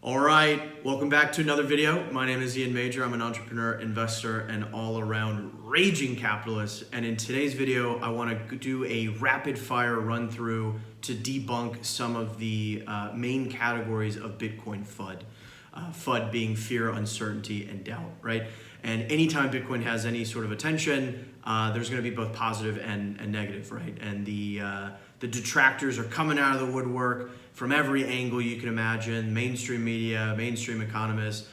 All right, welcome back to another video. My name is Ian Major. I'm an entrepreneur, investor, and all-around raging capitalist. And in today's video, I want to do a rapid-fire run-through to debunk some of the main categories of Bitcoin FUD. FUD being fear, uncertainty, and doubt, right? And anytime Bitcoin has any sort of attention, there's going to be both positive and negative, right? And the detractors are coming out of the woodwork from every angle you can imagine: mainstream media, mainstream economists,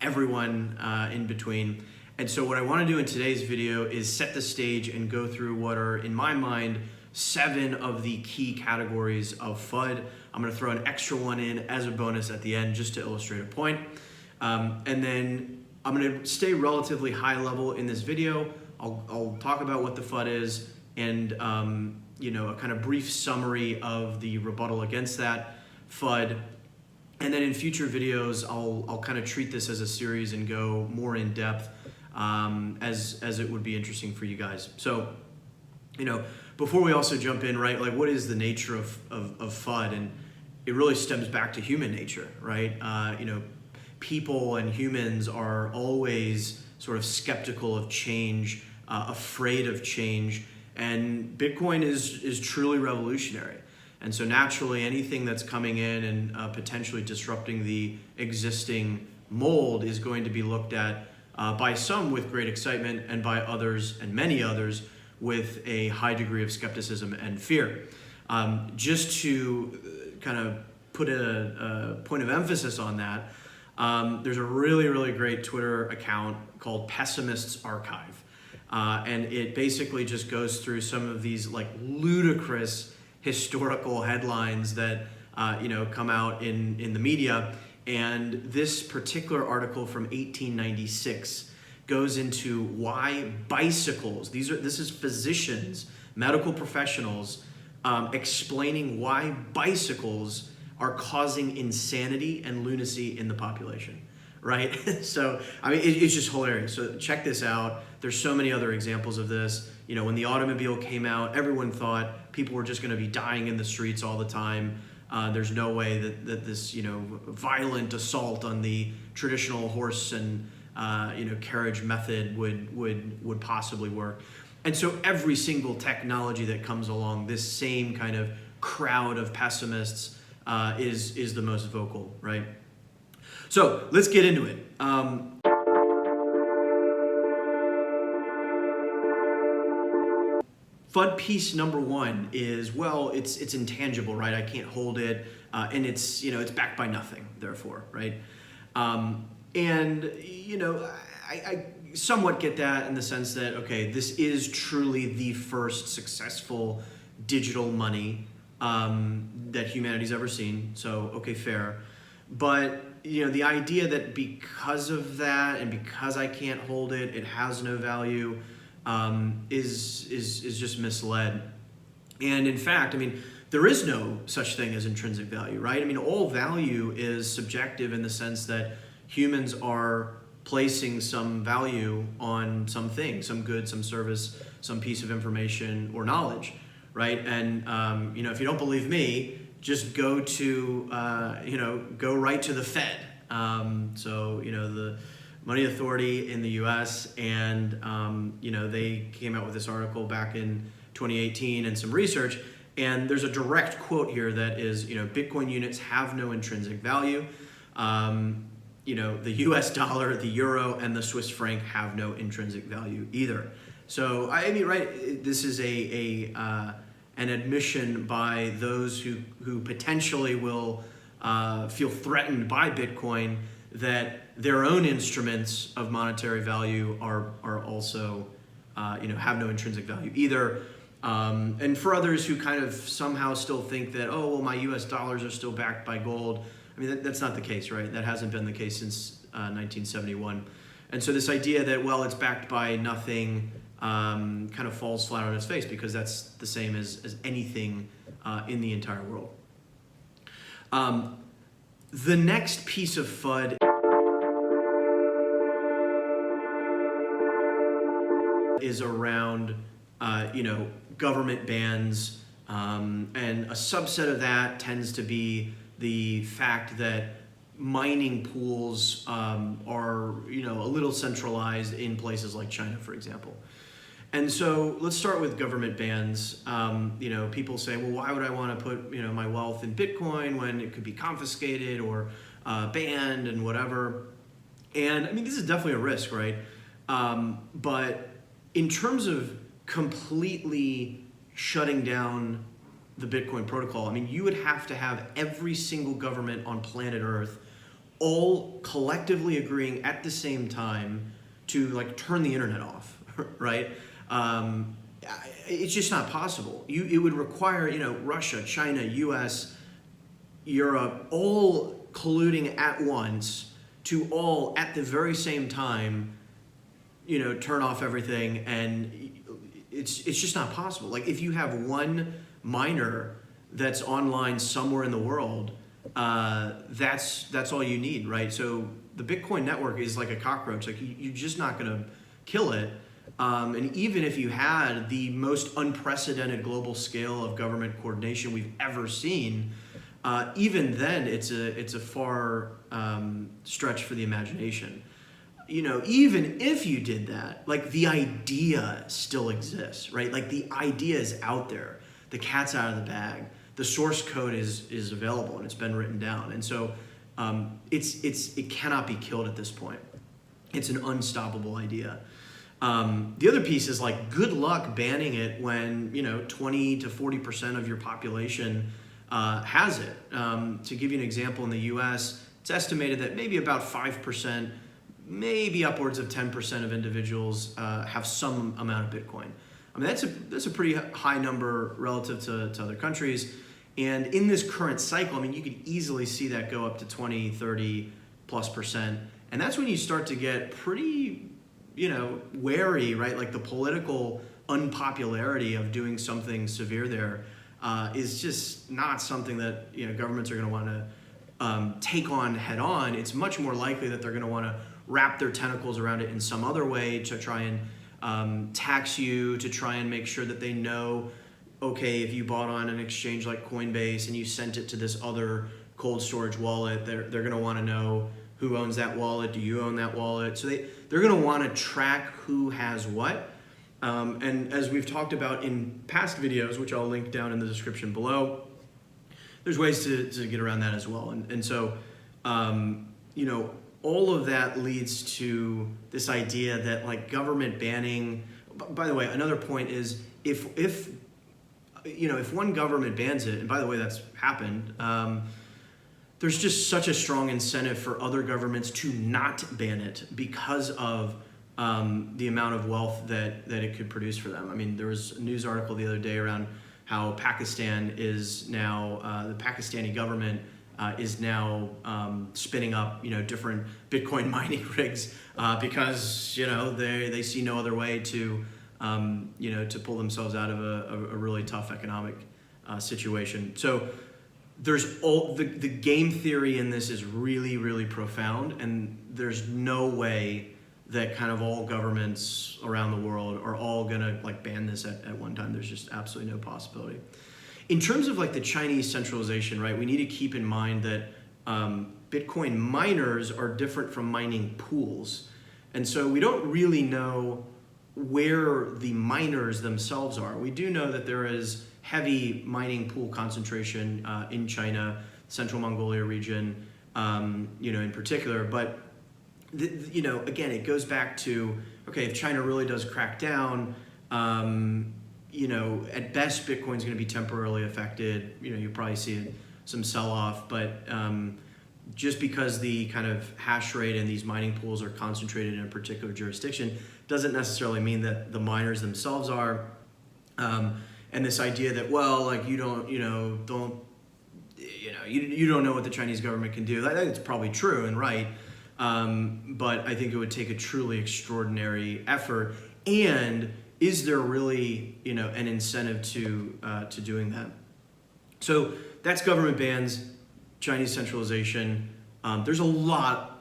everyone in between. And so what I want to do in today's video is set the stage and go through what are, in my mind, 7 of the key categories of FUD. I'm going to throw an extra one in as a bonus at the end just to illustrate a point. And then I'm going to stay relatively high level in this video. I'll talk about what the FUD is and a kind of brief summary of the rebuttal against that FUD. And then in future videos, I'll kind of treat this as a series and go more in depth as it would be interesting for you guys. So, before we also jump in, right, like what is the nature of FUD? And it really stems back to human nature, right? People and humans are always sort of skeptical of change, afraid of change, and Bitcoin is truly revolutionary. And so naturally, anything that's coming in and potentially disrupting the existing mold is going to be looked at by some with great excitement and by others, and many others, with a high degree of skepticism and fear. Just to kind of put a point of emphasis on that, there's a really, really great Twitter account called Pessimists Archive. And it basically just goes through some of these like ludicrous historical headlines that come out in the media. And this particular article from 1896 goes into why bicycles, this is physicians, medical professionals, explaining why bicycles are causing insanity and lunacy in the population, right? So, it's just hilarious. So check this out. There's so many other examples of this. When the automobile came out, everyone thought people were just going to be dying in the streets all the time. There's no way that this, violent assault on the traditional horse and, carriage method would possibly work. And so every single technology that comes along, this same kind of crowd of pessimists is the most vocal, right? So let's get into it. FUD piece number 1 is, well, it's intangible, right? I can't hold it, and it's backed by nothing, therefore, right? I somewhat get that in the sense that, okay, this is truly the first successful digital money that humanity's ever seen. So, okay, fair. But, the idea that because of that and because I can't hold it, it has no value, is just misled. And in fact, there is no such thing as intrinsic value, right? All value is subjective in the sense that humans are placing some value on something, some good, some service, some piece of information or knowledge, right? And, if you don't believe me, just go to, go right to the Fed. The Money Authority in the US, and, they came out with this article back in 2018 and some research. And there's a direct quote here that is, Bitcoin units have no intrinsic value. The US dollar, the euro, and the Swiss franc have no intrinsic value either. So, right, this is an admission by those who potentially will feel threatened by Bitcoin that their own instruments of monetary value are also have no intrinsic value either. And for others who kind of somehow still think that, oh, well, my US dollars are still backed by gold, that's not the case, right? That hasn't been the case since 1971. And so this idea that, well, it's backed by nothing kind of falls flat on its face, because that's the same as anything in the entire world. The next piece of FUD is around, government bans, and a subset of that tends to be the fact that mining pools are a little centralized in places like China, for example. And so let's start with government bans. People say, well, why would I want to put my wealth in Bitcoin when it could be confiscated or banned and whatever? And I mean, this is definitely a risk, right? But in terms of completely shutting down the Bitcoin protocol, I mean, you would have to have every single government on planet Earth all collectively agreeing at the same time to like turn the internet off, right? It's just not possible. It would require, Russia, China, US, Europe, all colluding at once to all at the very same time, turn off everything, and it's just not possible. Like if you have one miner that's online somewhere in the world, that's all you need, right? So the Bitcoin network is like a cockroach. Like you're just not going to kill it. And even if you had the most unprecedented global scale of government coordination we've ever seen, even then it's a far stretch for the imagination. Even if you did that, like the idea still exists, right? Like the idea is out there. The cat's out of the bag. The source code is available and it's been written down. And so it cannot be killed at this point. It's an unstoppable idea. The other piece is like, good luck banning it when 20 to 40% of your population has it. To give you an example, in the US, it's estimated that maybe about 5%, maybe upwards of 10% of individuals have some amount of Bitcoin. I mean, that's a pretty high number relative to other countries. And in this current cycle, I mean, you could easily see that go up to 20, 30+%. And that's when you start to get pretty, wary, right? Like the political unpopularity of doing something severe there is just not something that, governments are going to want to take on head on. It's much more likely that they're going to want to wrap their tentacles around it in some other way to try and tax you, to try and make sure that they know, okay, if you bought on an exchange like Coinbase and you sent it to this other cold storage wallet, they're going to want to know who owns that wallet. Do you own that wallet? So they're going to want to track who has what. And as we've talked about in past videos, which I'll link down in the description below, there's ways to get around that as well. And so, all of that leads to this idea that like government banning, by the way, another point is if one government bans it, and by the way, that's happened, there's just such a strong incentive for other governments to not ban it because of the amount of wealth that it could produce for them. I mean, there was a news article the other day around how Pakistan is now, the Pakistani government is now spinning up, different Bitcoin mining rigs because, they see no other way to, to pull themselves out of a really tough economic situation. So there's all the game theory in this is really, really profound, and there's no way that kind of all governments around the world are all gonna like ban this at one time. There's just absolutely no possibility. In terms of like the Chinese centralization, right, we need to keep in mind that Bitcoin miners are different from mining pools. And so we don't really know where the miners themselves are. We do know that there is heavy mining pool concentration in China, Central Mongolia region, in particular. But again, it goes back to, okay, if China really does crack down, at best Bitcoin's going to be temporarily affected. You'll probably see some sell-off, but just because the kind of hash rate and these mining pools are concentrated in a particular jurisdiction doesn't necessarily mean that the miners themselves are. And this idea that, well, like you don't know what the Chinese government can do. I think it's probably true and right, but I think it would take a truly extraordinary effort. And is there really an incentive to doing that? So that's government bans, Chinese centralization. There's a lot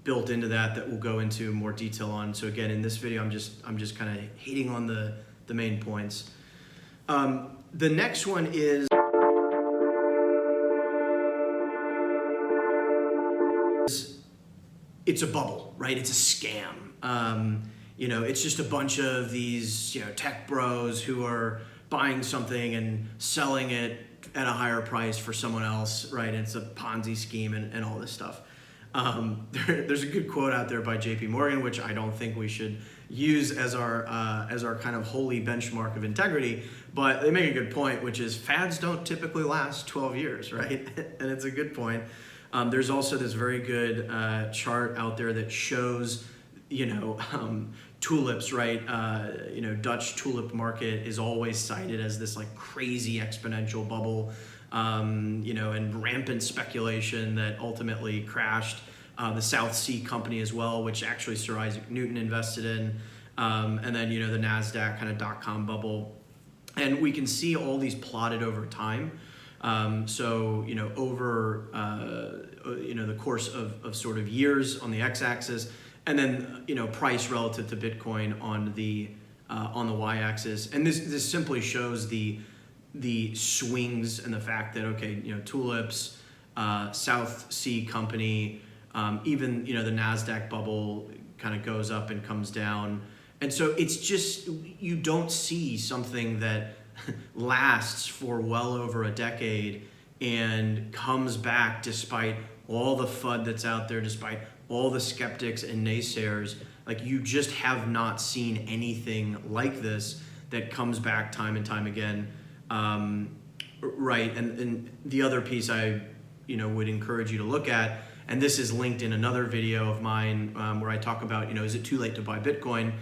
built into that we'll go into more detail on. So again, in this video, I'm just kind of hitting on the main points. The next one is it's a bubble, right? It's a scam. It's just a bunch of these tech bros who are buying something and selling it at a higher price for someone else, right? And it's a Ponzi scheme and all this stuff. There's a good quote out there by JP Morgan, which I don't think we should use as our kind of holy benchmark of integrity, but they make a good point, which is fads don't typically last 12 years, right? And it's a good point. There's also this very good chart out there that shows, tulips, right? Dutch tulip market is always cited as this like crazy exponential bubble, and rampant speculation that ultimately crashed the South Sea company as well, which actually Sir Isaac Newton invested in, and then the NASDAQ kind of .com bubble. And we can see all these plotted over time. Over the course of sort of years on the x-axis, and then price relative to Bitcoin on the y-axis. And this simply shows the swings and the fact that tulips, South Sea company, even the NASDAQ bubble kind of goes up and comes down. And so it's just, you don't see something that lasts for well over a decade and comes back despite all the FUD that's out there, despite all the skeptics and naysayers. Like, you just have not seen anything like this that comes back time and time again. Right, and the other piece I would encourage you to look at, and this is linked in another video of mine where I talk about, is it too late to buy Bitcoin?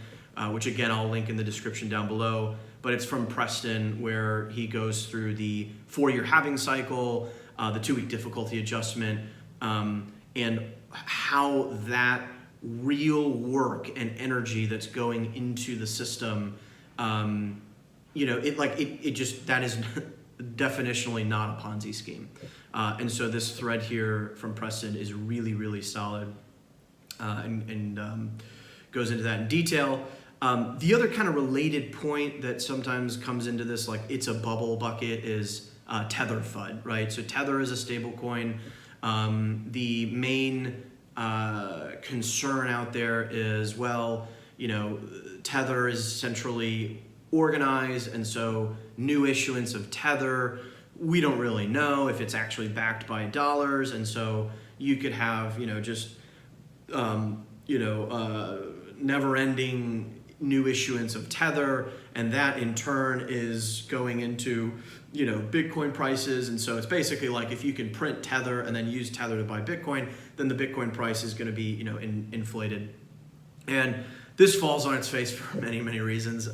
Which again, I'll link in the description down below, but it's from Preston, where he goes through the 4-year halving cycle, the 2-week difficulty adjustment, and how that real work and energy that's going into the system, that is definitionally not a Ponzi scheme. And so this thread here from Preston is really, really solid, and goes into that in detail. The other kind of related point that sometimes comes into this, like it's a bubble bucket, is Tether FUD, right? So Tether is a stable coin. The main concern out there is, Tether is centrally organized, and so new issuance of Tether, we don't really know if it's actually backed by dollars, and so you could have, never-ending new issuance of Tether, and that in turn is going into Bitcoin prices. And so it's basically like, if you can print Tether and then use Tether to buy Bitcoin, then the Bitcoin price is going to be inflated. And this falls on its face for many, many reasons.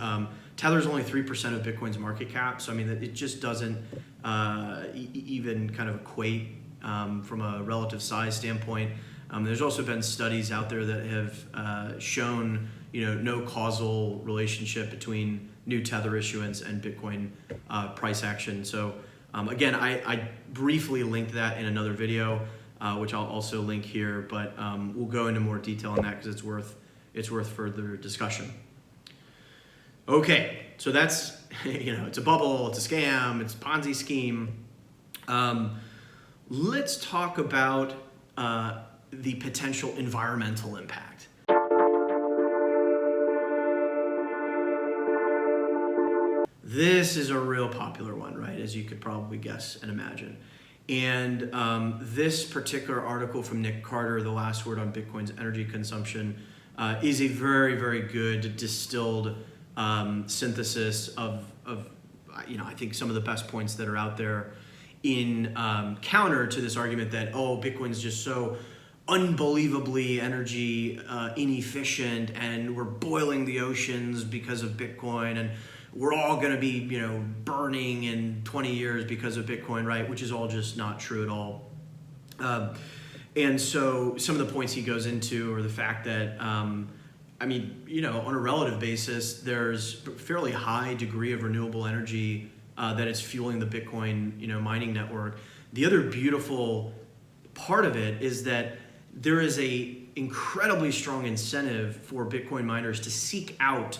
Tether is only 3% of Bitcoin's market cap, so it just doesn't even kind of equate from a relative size standpoint. There's also been studies out there that have shown no causal relationship between new Tether issuance and Bitcoin price action. So again, I briefly linked that in another video, which I'll also link here, but we'll go into more detail on that because it's worth further discussion. Okay, so that's it's a bubble, it's a scam, it's a Ponzi scheme. Let's talk about the potential environmental impact. This is a real popular one, right? As you could probably guess and imagine. And this particular article from Nick Carter, The Last Word on Bitcoin's Energy Consumption, is a very, very good distilled synthesis of I think some of the best points that are out there in counter to this argument that, Bitcoin's just so unbelievably energy inefficient, and we're boiling the oceans because of Bitcoin, and we're all going to be burning in 20 years because of Bitcoin, right? Which is all just not true at all. And so some of the points he goes into are the fact that on a relative basis, there's a fairly high degree of renewable energy that is fueling the Bitcoin mining network. The other beautiful part of it is that there is a incredibly strong incentive for Bitcoin miners to seek out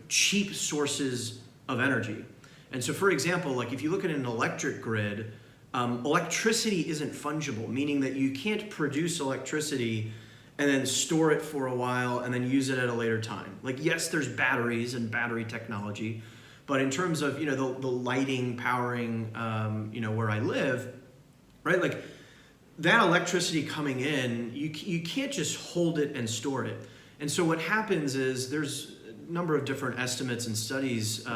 cheap sources of energy. And so, for example, like if you look at an electric grid, Electricity isn't fungible, meaning that you can't produce electricity and then store it for a while and then use it at a later time. Like, yes, there's batteries and battery technology, but in terms of, the lighting, powering, where I live, right? Like, that electricity coming in, you can't just hold it and store it. And so what happens is there's a number of different estimates and studies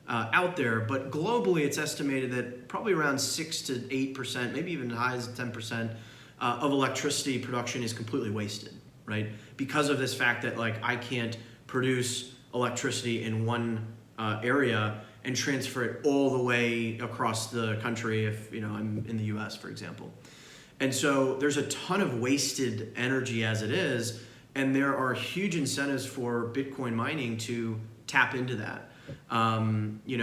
out there, but globally it's estimated that probably around 6 to 8%, maybe even as high as 10% of electricity production is completely wasted, right? Because of this fact that, like, I can't produce electricity in one area and transfer it all the way across the country if, I'm in the US, for example. And so there's a ton of wasted energy as it is, and there are huge incentives for Bitcoin mining to tap into that.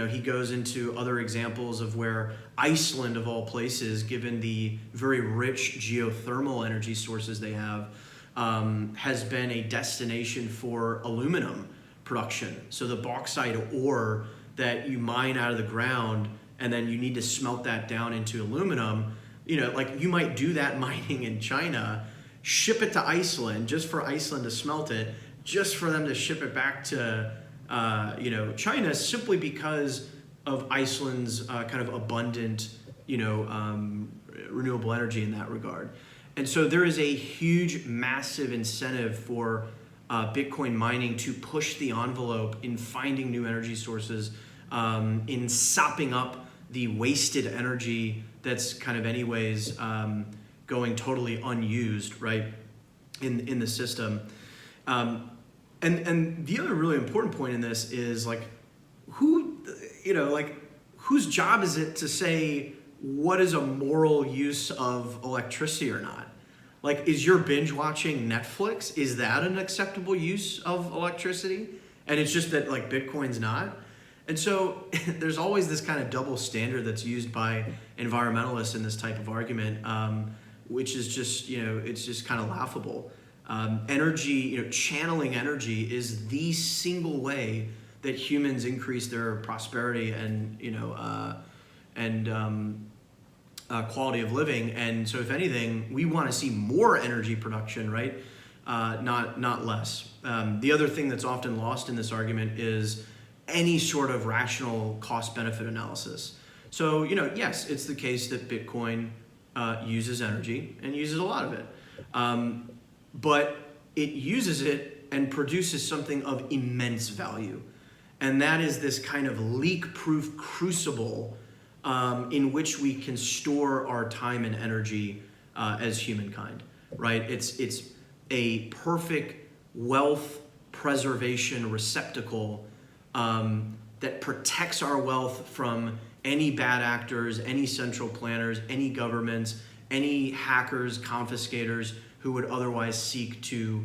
He goes into other examples of where Iceland, of all places, given the very rich geothermal energy sources they have, has been a destination for aluminum production. So the bauxite ore that you mine out of the ground and then you need to smelt that down into aluminum, like you might do that mining in China, ship it to Iceland just for Iceland to smelt it, just for them to ship it back to China, simply because of Iceland's kind of abundant, renewable energy in that regard. And so there is a huge, massive incentive for Bitcoin mining to push the envelope in finding new energy sources, in sopping up the wasted energy that's kind of anyways going totally unused, right, in the system. And the other really important point in this is, like, whose job is it to say what is a moral use of electricity or not? Like, is your binge watching Netflix, is that an acceptable use of electricity? And it's just that, like, Bitcoin's not? And so there's always this kind of double standard that's used by environmentalists in this type of argument, which is just, it's just kind of laughable. Energy, channeling energy is the single way that humans increase their prosperity and, quality of living. And so if anything, we want to see more energy production, right? Not less. The other thing that's often lost in this argument is any sort of rational cost-benefit analysis. So, yes, it's the case that Bitcoin uses energy and uses a lot of it. But it uses it and produces something of immense value. And that is this kind of leak-proof crucible in which we can store our time and energy as humankind, right? It's a perfect wealth preservation receptacle that protects our wealth from any bad actors, any central planners, any governments, any hackers, confiscators who would otherwise seek to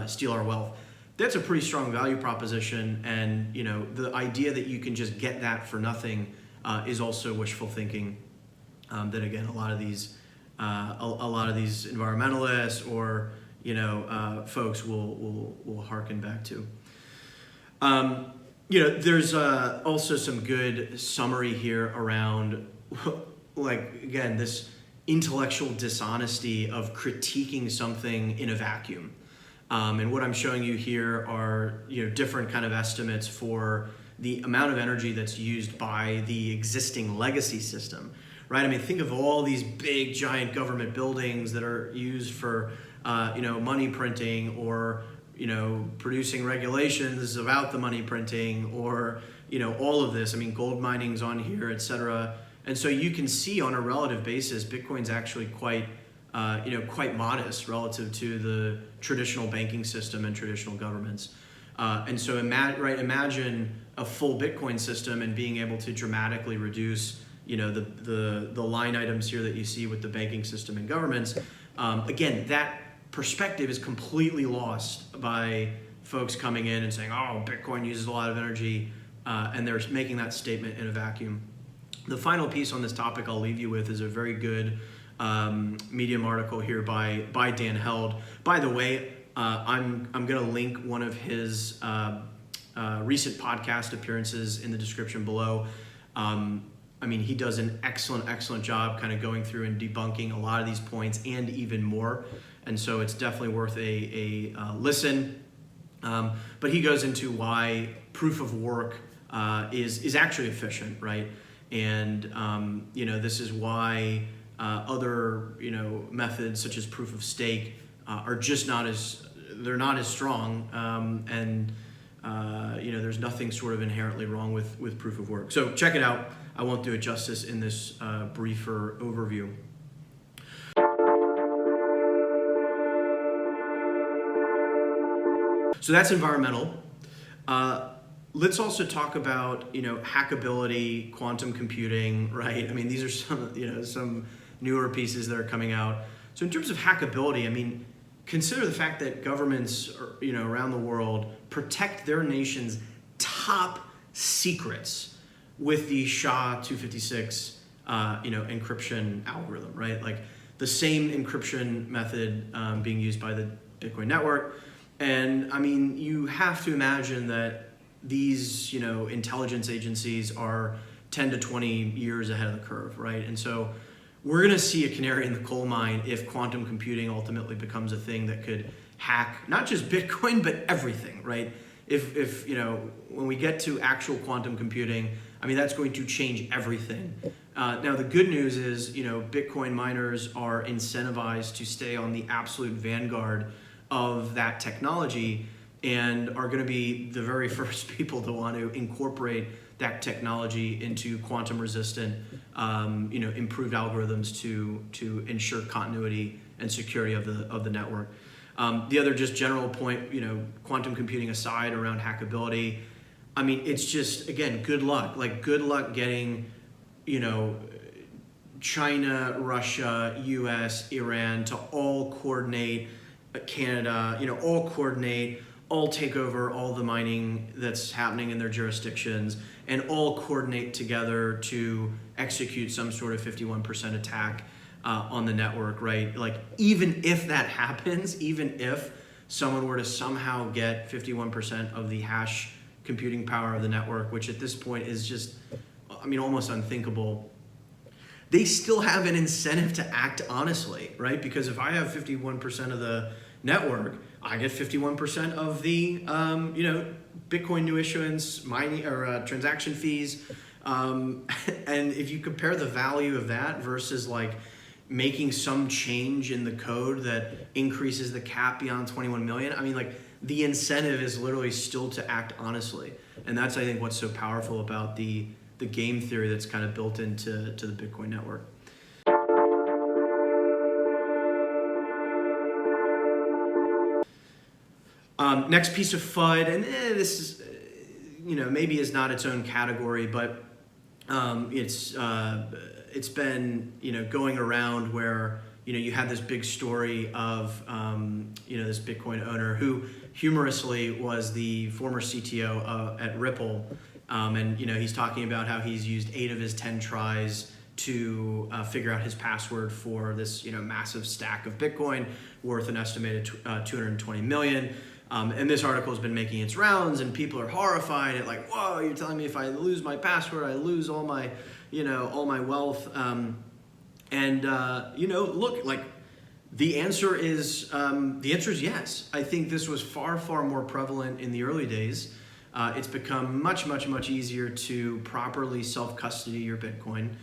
steal our wealth. That's a pretty strong value proposition, and the idea that you can just get that for nothing is also wishful thinking. That again, a lot of these environmentalists or folks will harken back to. There's also some good summary here around, like, again, this intellectual dishonesty of critiquing something in a vacuum. And what I'm showing you here are different kind of estimates for the amount of energy that's used by the existing legacy system, right? I mean, think of all these big, giant government buildings that are used for, money printing or, producing regulations about the money printing or, all of this. I mean, gold mining's on here, et cetera. And so you can see on a relative basis, Bitcoin's actually quite modest relative to the traditional banking system and traditional governments. And so imagine a full Bitcoin system and being able to dramatically reduce, the line items here that you see with the banking system and governments. Again, that perspective is completely lost by folks coming in and saying, oh, Bitcoin uses a lot of energy, and they're making that statement in a vacuum. The final piece on this topic I'll leave you with is a very good Medium article here by Dan Held. By the way, I'm going to link one of his recent podcast appearances in the description below. I mean, he does an excellent job kind of going through and debunking a lot of these points and even more. And so it's definitely worth a listen. But he goes into why proof of work is actually efficient, right? And this is why other methods such as proof of stake are just not as strong, and there's nothing sort of inherently wrong with proof of work. So check it out. I won't do it justice in this briefer overview. So that's environmental. Let's also talk about hackability, quantum computing, right? I mean, these are some newer pieces that are coming out. So in terms of hackability, I mean, consider the fact that governments around the world protect their nation's top secrets with the SHA-256 encryption algorithm, right? Like the same encryption method being used by the Bitcoin network. And I mean, you have to imagine that these intelligence agencies are 10 to 20 years ahead of the curve, right? And so we're going to see a canary in the coal mine if quantum computing ultimately becomes a thing that could hack not just Bitcoin but everything, right? If when we get to actual quantum computing, I mean, that's going to change everything. Now the good news is Bitcoin miners are incentivized to stay on the absolute vanguard of that technology and are going to be the very first people to want to incorporate that technology into quantum resistant, improved algorithms to ensure continuity and security of the network. The other just general point, quantum computing aside around hackability, I mean, it's just, again, good luck. Like, good luck getting, China, Russia, US, Iran to all coordinate, Canada, all coordinate, all take over all the mining that's happening in their jurisdictions and all coordinate together to execute some sort of 51% attack on the network, right? Like, even if that happens, even if someone were to somehow get 51% of the hash computing power of the network, which at this point is just, I mean, almost unthinkable, they still have an incentive to act honestly, right? Because if I have 51% of the network, I get 51% of the, Bitcoin new issuance, mining or transaction fees. And if you compare the value of that versus like making some change in the code that increases the cap beyond 21 million, I mean, like, the incentive is literally still to act honestly. And that's, I think, what's so powerful about the game theory that's kind of built into the Bitcoin network. Next piece of FUD, and this is, maybe is not its own category, but it's been, going around where, you had this big story of, this Bitcoin owner who humorously was the former CTO at Ripple. And, he's talking about how he's used 8 of his 10 tries to figure out his password for this, massive stack of Bitcoin worth an estimated 220 million. And this article has been making its rounds, and people are horrified at like, whoa, you're telling me if I lose my password, I lose all my, all my wealth. Look, like, the answer is yes. I think this was far more prevalent in the early days. It's become much easier to properly self-custody your Bitcoin.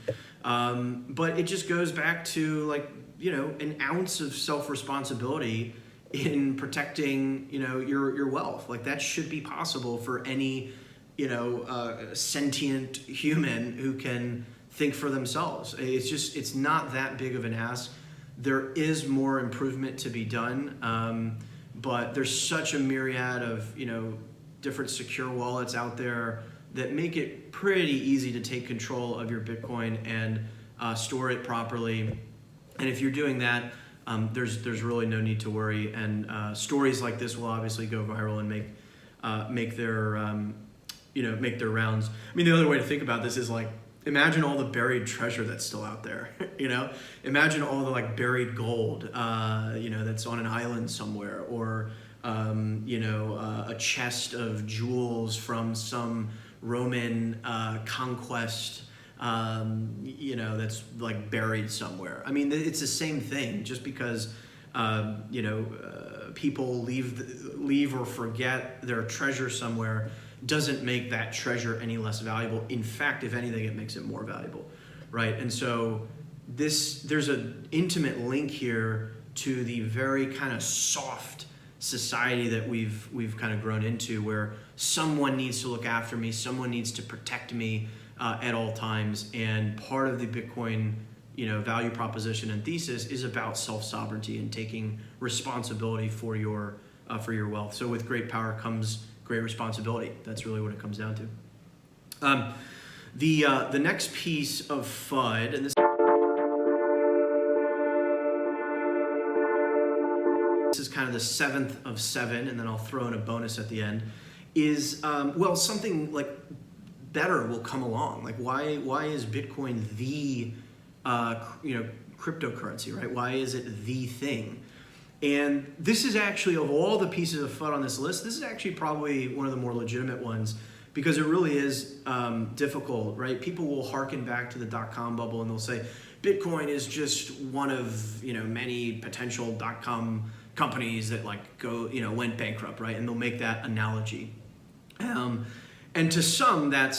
But it just goes back to, like, an ounce of self-responsibility in protecting, your wealth. Like, that should be possible for any, sentient human who can think for themselves. It's not that big of an ask. There is more improvement to be done, but there's such a myriad of, different secure wallets out there that make it pretty easy to take control of your Bitcoin and store it properly. And if you're doing that, there's really no need to worry. And stories like this will obviously go viral and make their make their rounds. I mean, the other way to think about this is, like, imagine all the buried treasure that's still out there. Imagine all the, like, buried gold, that's on an island somewhere, or a chest of jewels from some Roman conquest that's like buried somewhere. I mean, it's the same thing. Just because people leave or forget their treasure somewhere doesn't make that treasure any less valuable. In fact, if anything, it makes it more valuable, right? And so there's an intimate link here to the very kind of soft society that we've kind of grown into, where someone needs to look after me, someone needs to protect me at all times. And part of the Bitcoin value proposition and thesis is about self-sovereignty and taking responsibility for your wealth. So with great power comes great responsibility. That's really what it comes down to. The next piece of FUD, and this is kind of the 7th of 7, and then I'll throw in a bonus at the end, is something like better will come along. Like why is Bitcoin the cryptocurrency, right? Why is it the thing? And this is actually, of all the pieces of FUD on this list, this is actually probably one of the more legitimate ones, because it really is difficult, right? People will hearken back to the .com bubble and they'll say, Bitcoin is just one of many potential .com companies that went bankrupt, right? And they'll make that analogy. And to some, that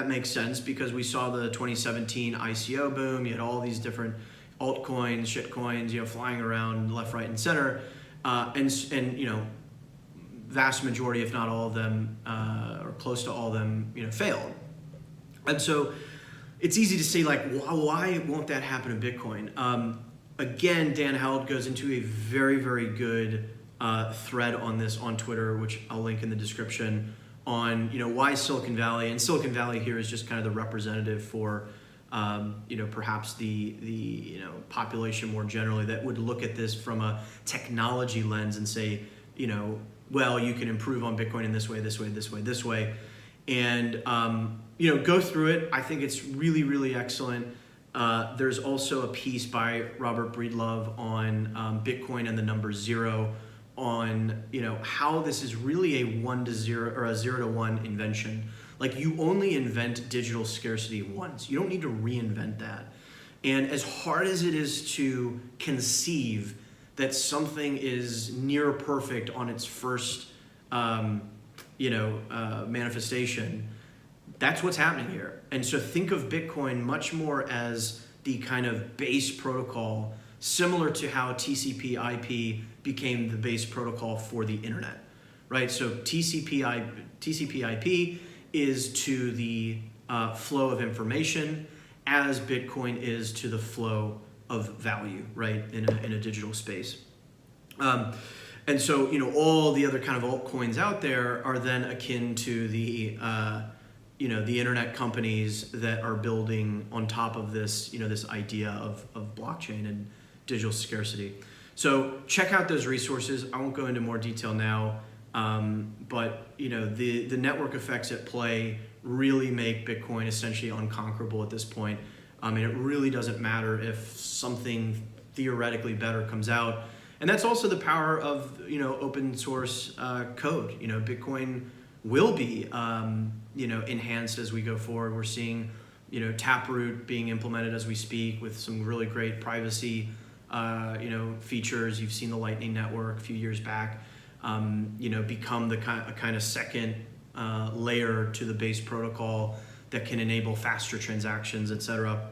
makes sense, because we saw the 2017 ICO boom. You had all these different altcoins, shitcoins, flying around left, right, and center, and vast majority, if not all of them, or close to all of them, failed. And so it's easy to say, like, why won't that happen to Bitcoin? Again, Dan Held goes into a very, very good thread on this on Twitter, which I'll link in the description, on why Silicon Valley, and Silicon Valley here is just kind of the representative for perhaps the population more generally, that would look at this from a technology lens and say, well, you can improve on Bitcoin in this way, this way, this way, this way, and go through it. I think it's really, really excellent. There's also a piece by Robert Breedlove on Bitcoin and the number 0, on how this is really a 1 to 0 or a 0 to 1 invention. Like, you only invent digital scarcity once. You don't need to reinvent that. And as hard as it is to conceive that something is near perfect on its first manifestation, that's what's happening here. And so think of Bitcoin much more as the kind of base protocol, similar to how TCP/IP became the base protocol for the internet, right? So TCP/IP is to the flow of information, as Bitcoin is to the flow of value, right, in a digital space. And so all the other kind of altcoins out there are then akin to the the internet companies that are building on top of this this idea of blockchain and digital scarcity. So check out those resources. I won't go into more detail now, but the network effects at play really make Bitcoin essentially unconquerable at this point. And it really doesn't matter if something theoretically better comes out. And that's also the power of open source code. Bitcoin will be enhanced as we go forward. We're seeing Taproot being implemented as we speak, with some really great privacy features. You've seen the Lightning Network a few years back become the kind of second layer to the base protocol that can enable faster transactions, etc.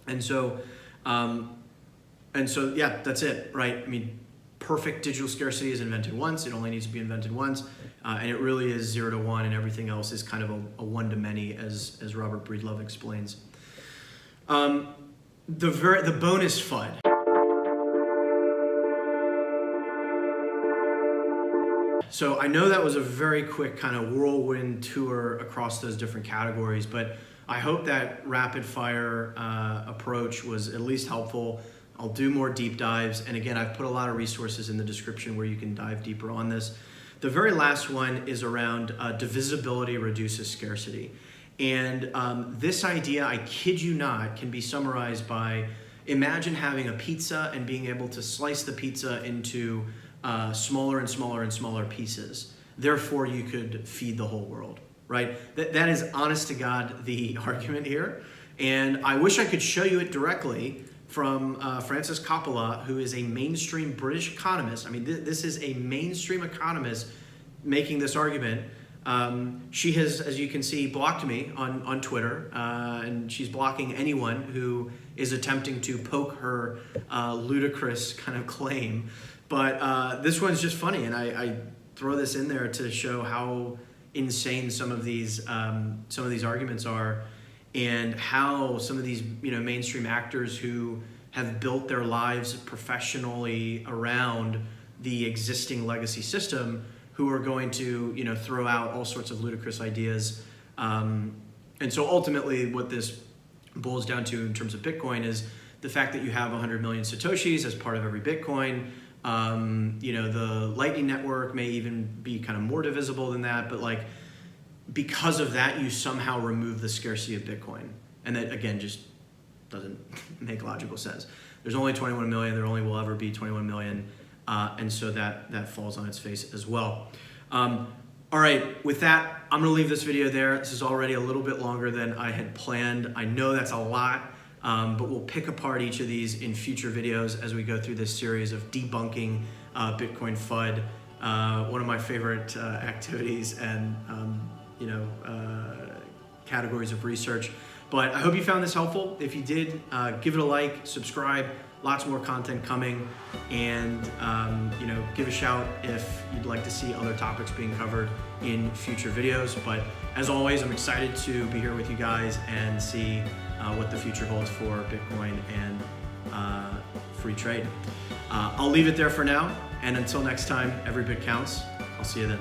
And so yeah, that's it, right? I mean, perfect digital scarcity is invented once. It only needs to be invented once, and it really is 0 to 1, and everything else is kind of a 1 to many, as Robert Breedlove explains. The bonus FUD. So I know that was a very quick kind of whirlwind tour across those different categories, but I hope that rapid fire approach was at least helpful. I'll do more deep dives, and again, I've put a lot of resources in the description where you can dive deeper on this. The very last one is around divisibility reduces scarcity. And this idea, I kid you not, can be summarized by, imagine having a pizza and being able to slice the pizza into smaller and smaller and smaller pieces. Therefore, you could feed the whole world, right? That is honest to God the argument here. And I wish I could show you it directly from Frances Coppola, who is a mainstream British economist. I mean, this is a mainstream economist making this argument. She has, as you can see, blocked me on Twitter, and she's blocking anyone who is attempting to poke her ludicrous kind of claim. But this one's just funny, and I throw this in there to show how insane some of these arguments are, and how some of these mainstream actors who have built their lives professionally around the existing legacy system, who are going to throw out all sorts of ludicrous ideas. And so ultimately what this boils down to in terms of Bitcoin is the fact that you have 100 million Satoshis as part of every Bitcoin. The Lightning Network may even be kind of more divisible than that, but like, because of that, you somehow remove the scarcity of Bitcoin. And that, again, just doesn't make logical sense. There's only 21 million, there only will ever be 21 million. And so that falls on its face as well. All right, with that, I'm gonna leave this video there. This is already a little bit longer than I had planned. I know that's a lot, but we'll pick apart each of these in future videos as we go through this series of debunking Bitcoin FUD, one of my favorite activities and categories of research. But I hope you found this helpful. If you did, give it a like, subscribe. Lots more content coming, and give a shout if you'd like to see other topics being covered in future videos. But as always, I'm excited to be here with you guys and see what the future holds for Bitcoin and free trade. I'll leave it there for now, and until next time, every bit counts. I'll see you then.